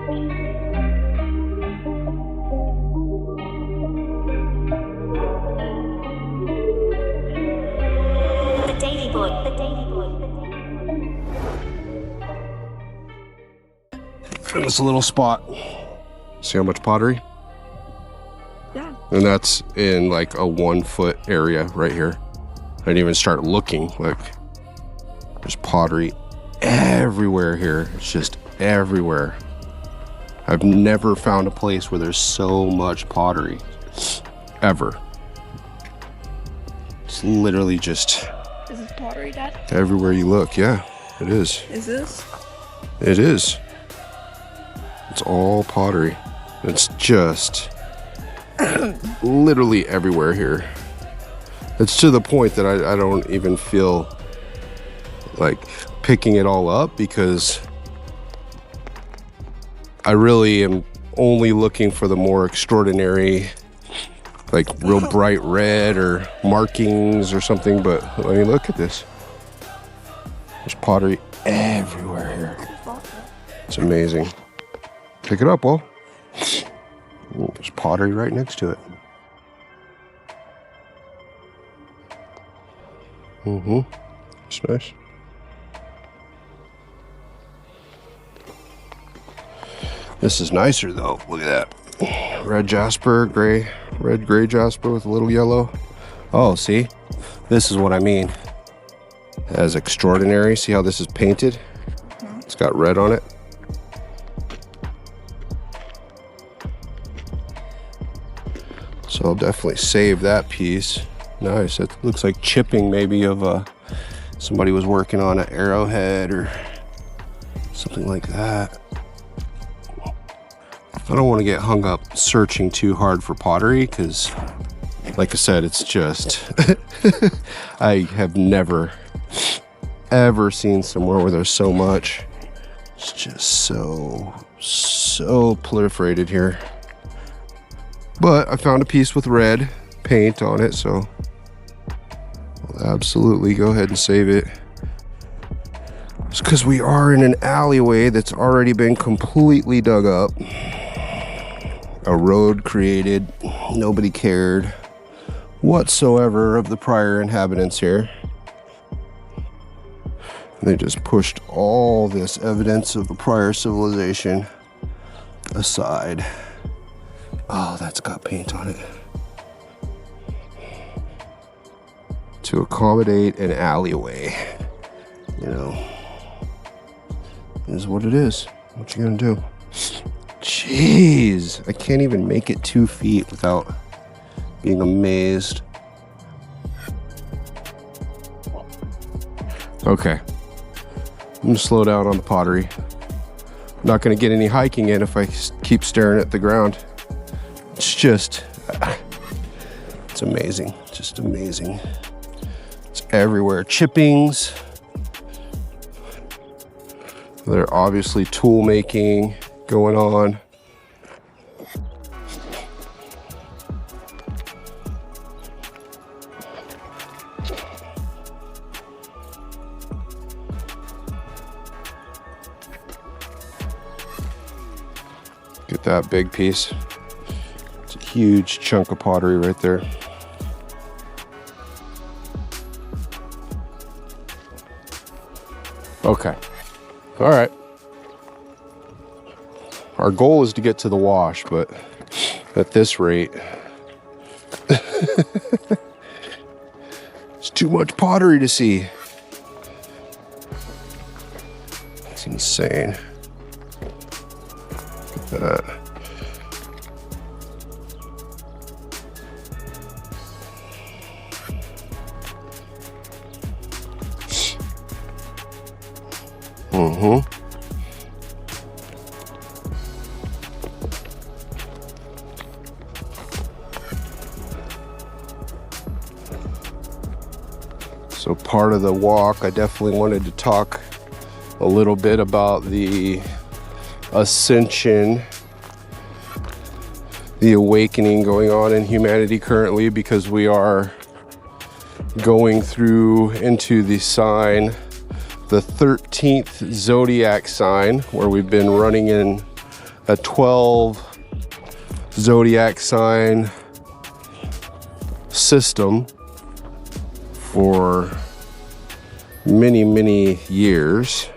In this little spot. See how much pottery? Yeah. And that's in like a 1 foot area right here. I didn't even start looking. Like, there's pottery everywhere here. It's just everywhere. I've never found a place where there's so much pottery. Ever. It's literally just... Is this pottery, Dad? Everywhere you look, yeah, it is. Is this? It is. It's all pottery. It's just literally everywhere here. It's to the point that I don't even feel like picking it all up, because I really am only looking for the more extraordinary, like real bright red or markings or something. But I mean, look at this. There's pottery everywhere here. It's amazing. Pick it up, Will. Ooh, there's pottery right next to it. It's nice. This is nicer though. Look at that. Red jasper, red gray jasper with a little yellow. Oh, see? This is what I mean. As extraordinary. See how this is painted? It's got red on it. So I'll definitely save that piece. Nice. It looks like chipping maybe of somebody was working on an arrowhead or something like that. I don't want to get hung up searching too hard for pottery, because like I said, it's just I have never ever seen somewhere where there's so much. It's just so proliferated here. But I found a piece with red paint on it, so I'll absolutely go ahead and save it. It's because we are in an alleyway that's already been completely dug up. A road created, nobody cared whatsoever of the prior inhabitants here. And they just pushed all this evidence of a prior civilization aside. Oh, that's got paint on it. To accommodate an alleyway, you know, is what it is. What you gonna do? Jeez, I can't even make it 2 feet without being amazed. Okay, I'm gonna slow down on the pottery. I'm not gonna get any hiking in if I keep staring at the ground. It's just, it's amazing, just amazing. It's everywhere. Chippings. They're obviously tool making going on. Get that big piece. It's a huge chunk of pottery right there. Okay. All right. Our goal is to get to the wash, but at this rate, it's too much pottery to see. It's insane. Look at that. So part of the walk, I definitely wanted to talk a little bit about the ascension, the awakening going on in humanity currently, because we are going through into the sign, the 13th zodiac sign, where we've been running in a 12 zodiac sign system for many, many years.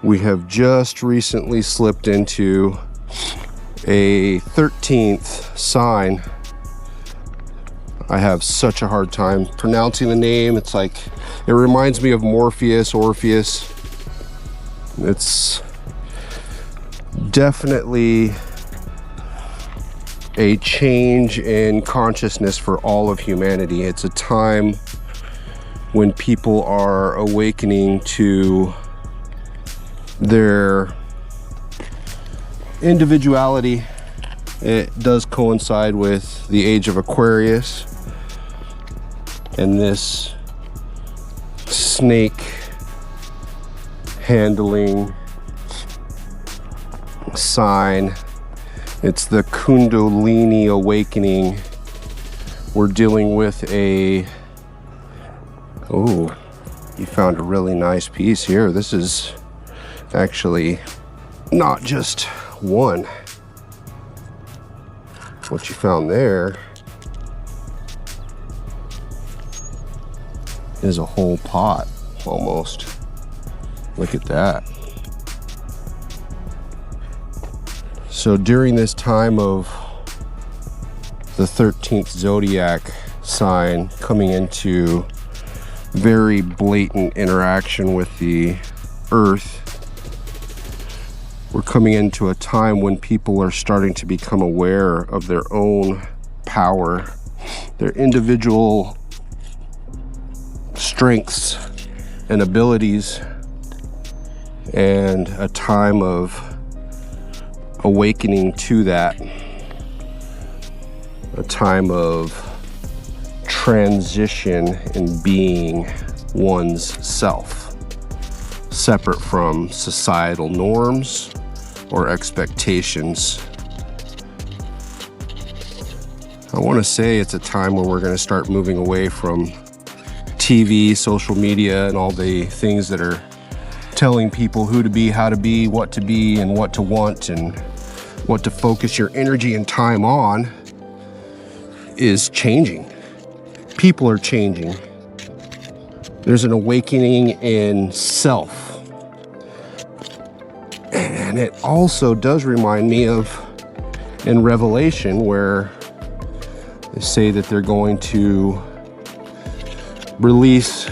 We have just recently slipped into a 13th sign. I have such a hard time pronouncing the name. It's like, it reminds me of Morpheus, Orpheus. It's definitely a change in consciousness for all of humanity. It's a time when people are awakening to their individuality. It does coincide with the age of Aquarius, and this snake handling sign, it's the Kundalini awakening. We're dealing with a, oh, you found a really nice piece here. This is actually not just one. What you found there is a whole pot almost. Look at that. So during this time of the 13th zodiac sign coming into very blatant interaction with the earth, we're coming into a time when people are starting to become aware of their own power, their individual strengths and abilities, and a time of awakening to that, a time of transition in being one's self, separate from societal norms or expectations. I want to say it's a time where we're going to start moving away from TV, social media, and all the things that are telling people who to be, how to be, what to be, and what to want, and what to focus your energy and time on is changing. People are changing. There's an awakening in self. And it also does remind me of in Revelation, where they say that they're going to release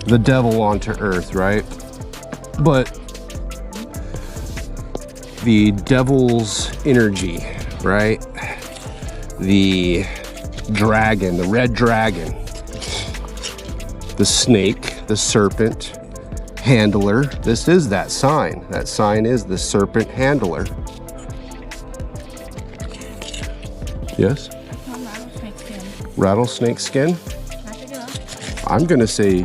the devil onto earth, right? But the devil's energy, right? The dragon, the red dragon, the snake, the serpent handler. This is that sign. That sign is the serpent handler. Yes? Rattlesnake skin. Rattlesnake skin? I'm gonna say,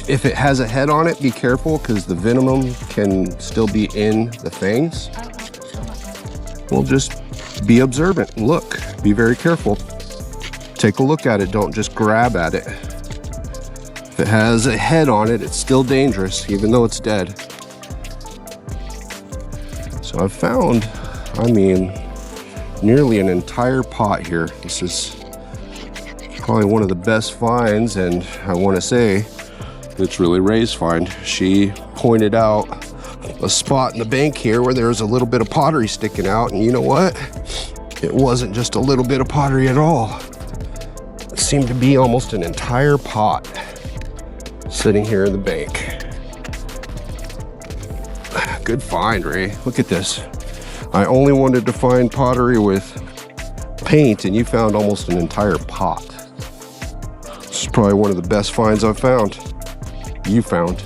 if it has a head on it, be careful, because the venom can still be in the fangs. Well, just be observant. Look, be very careful. Take a look at it. Don't just grab at it. If it has a head on it, it's still dangerous, even though it's dead. So I've found, nearly an entire pot here. This is probably one of the best finds, and I want to say it's really Ray's find. She pointed out a spot in the bank here where there's a little bit of pottery sticking out, and you know what? It wasn't just a little bit of pottery at all. It seemed to be almost an entire pot sitting here in the bank. Good find, Ray. Look at this. I only wanted to find pottery with paint, and you found almost an entire pot. This is probably one of the best finds I've found. You found.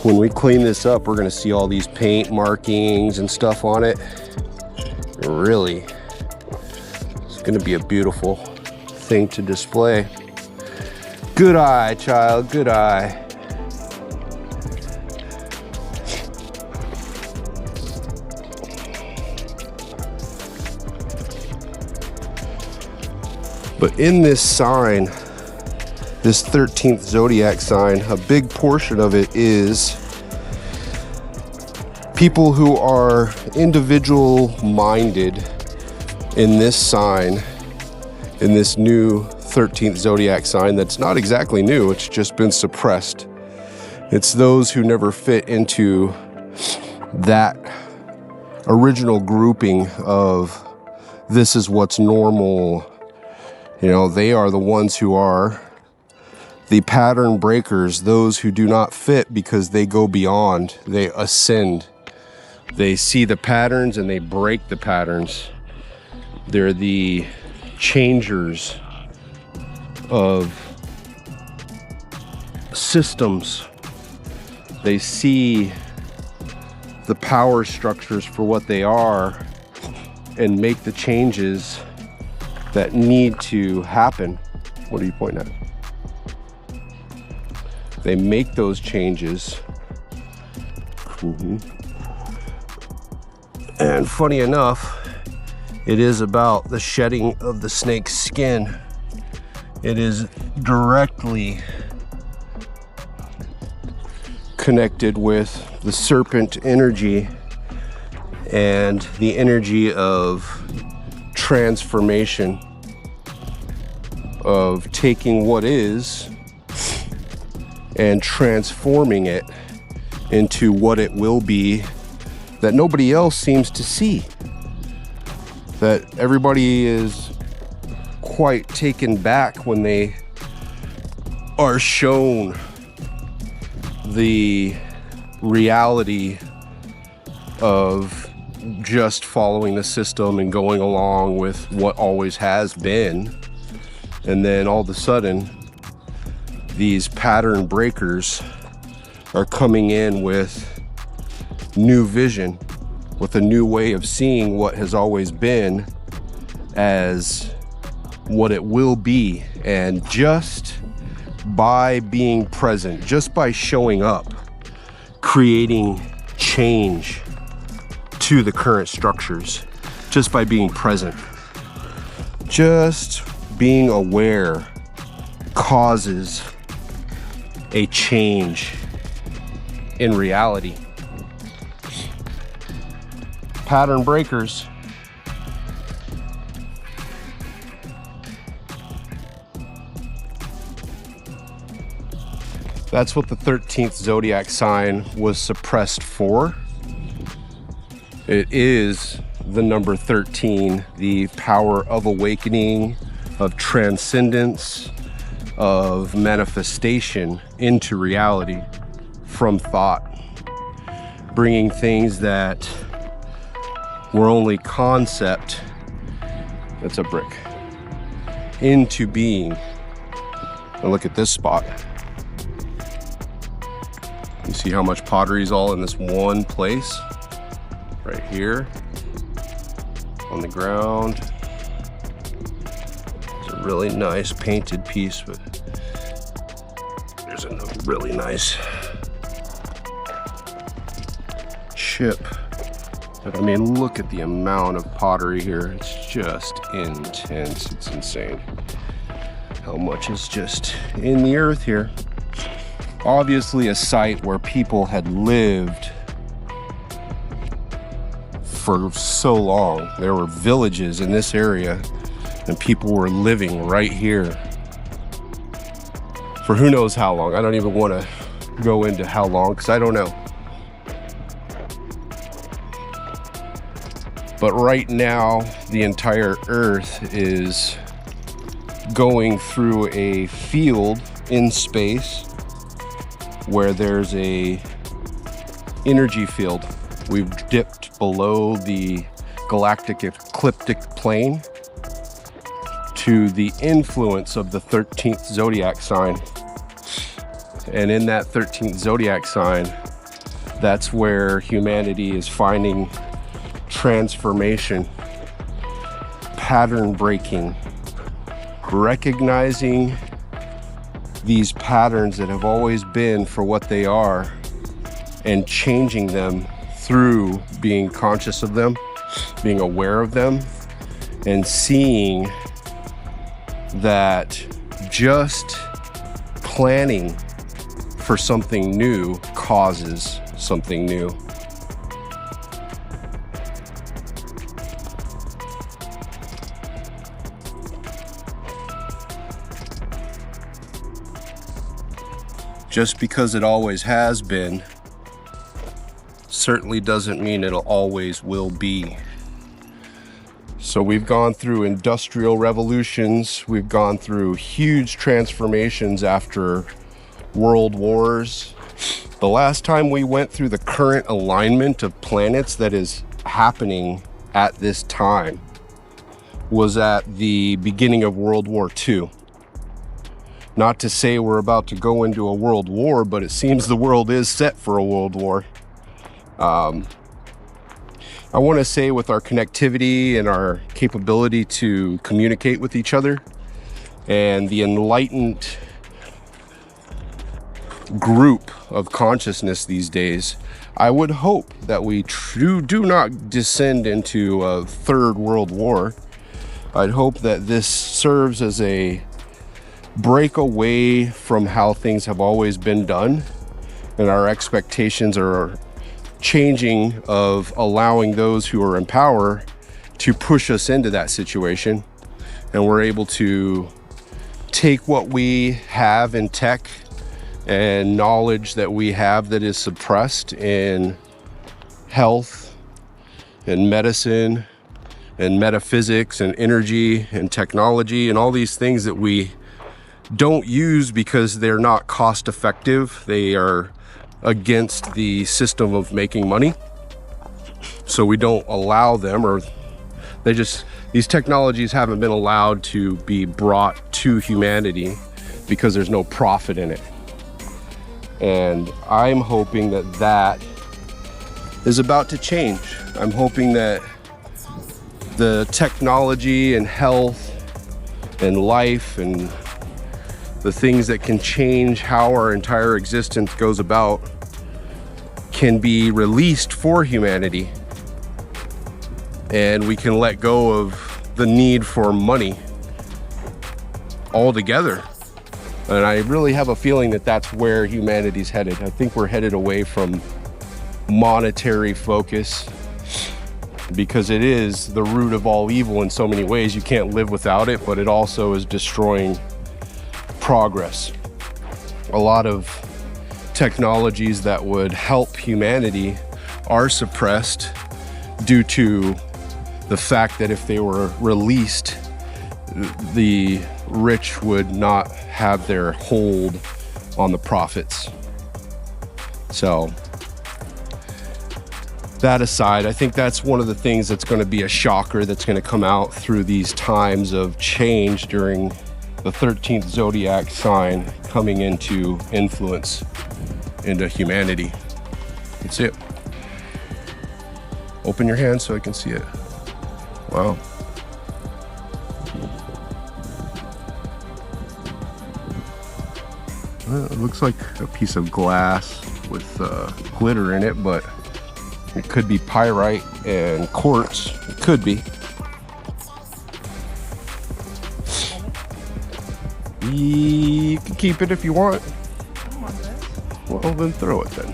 When we clean this up, we're gonna see all these paint markings and stuff on it. Really, it's gonna be a beautiful thing to display. Good eye, child, good eye. But in this sign, this 13th zodiac sign, a big portion of it is people who are individual minded in this sign, in this new 13th zodiac sign that's not exactly new, it's just been suppressed. It's those who never fit into that original grouping of this is what's normal. You know, they are the ones who are the pattern breakers, those who do not fit because they go beyond, they ascend. They see the patterns and they break the patterns. They're the changers of systems. They see the power structures for what they are and make the changes that need to happen. What are you pointing at? They make those changes. And funny enough, it is about the shedding of the snake's skin. It is directly connected with the serpent energy and the energy of transformation, of taking what is and transforming it into what it will be that nobody else seems to see. That everybody is quite taken back when they are shown the reality of just following the system and going along with what always has been. And then all of a sudden, these pattern breakers are coming in with new vision, with a new way of seeing what has always been as what it will be. And just by being present, just by showing up, creating change to the current structures, just by being present, just being aware causes a change in reality. Pattern breakers that's what the 13th zodiac sign was suppressed for. It is the number 13, the power of awakening, of transcendence, of manifestation into reality from thought, bringing things that were only concept, that's a brick, into being. And look at this spot. You see how much pottery is all in this one place? Right here, on the ground. It's a really nice painted piece, but there's a really nice chip. But I mean, look at the amount of pottery here. It's just intense. It's insane how much is just in the earth here. Obviously a site where people had lived for so long. There were villages in this area and people were living right here for who knows how long. I don't even want to go into how long because I don't know. But right now, the entire earth is going through a field in space where there's a energy field. We've dipped below the galactic ecliptic plane to the influence of the 13th zodiac sign. And in that 13th zodiac sign, that's where humanity is finding transformation, pattern breaking, recognizing these patterns that have always been for what they are and changing them through being conscious of them, being aware of them, and seeing that just planning for something new causes something new. Just because it always has been certainly doesn't mean it always will be. So we've gone through industrial revolutions, we've gone through huge transformations after world wars. The last time we went through the current alignment of planets that is happening at this time was at the beginning of World War II. Not to say we're about to go into a world war, but it seems the world is set for a world war. I want to say with our connectivity and our capability to communicate with each other and the enlightened group of consciousness these days, I would hope that we do not descend into a third world war. I'd hope that this serves as a break away from how things have always been done, and our expectations are changing of allowing those who are in power to push us into that situation, and we're able to take what we have in tech and knowledge that we have that is suppressed in health and medicine and metaphysics and energy and technology and all these things that we don't use because they're not cost effective. They are against the system of making money. So we don't allow them, or these technologies haven't been allowed to be brought to humanity because there's no profit in it. And I'm hoping that that is about to change. I'm hoping that the technology and health and life and the things that can change how our entire existence goes about can be released for humanity, and we can let go of the need for money altogether. And I really have a feeling that that's where humanity's headed. I think we're headed away from monetary focus, because it is the root of all evil in so many ways. You can't live without it, but it also is destroying progress. A lot of technologies that would help humanity are suppressed due to the fact that if they were released, the rich would not have their hold on the profits. So that aside, I think that's one of the things that's going to be a shocker that's going to come out through these times of change during the 13th zodiac sign coming into influence into humanity. That's it. Open your hand so I can see it. Wow. Well, it looks like a piece of glass with glitter in it, but it could be pyrite and quartz. It could be. You can keep it if you want. I don't want this. Well, then throw it then.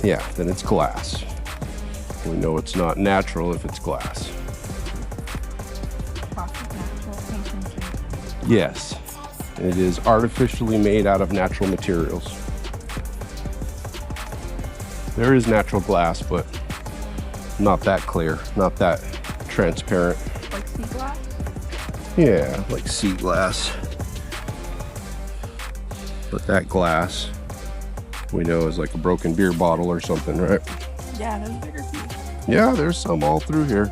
Yeah, then it's glass. We know it's not natural if it's glass. Yes, it is artificially made out of natural materials. There is natural glass, but not that clear, not that transparent. Like sea glass? Yeah, like sea glass. But that glass, we know, is like a broken beer bottle or something, right? Yeah, there's bigger pieces. Yeah, there's some all through here.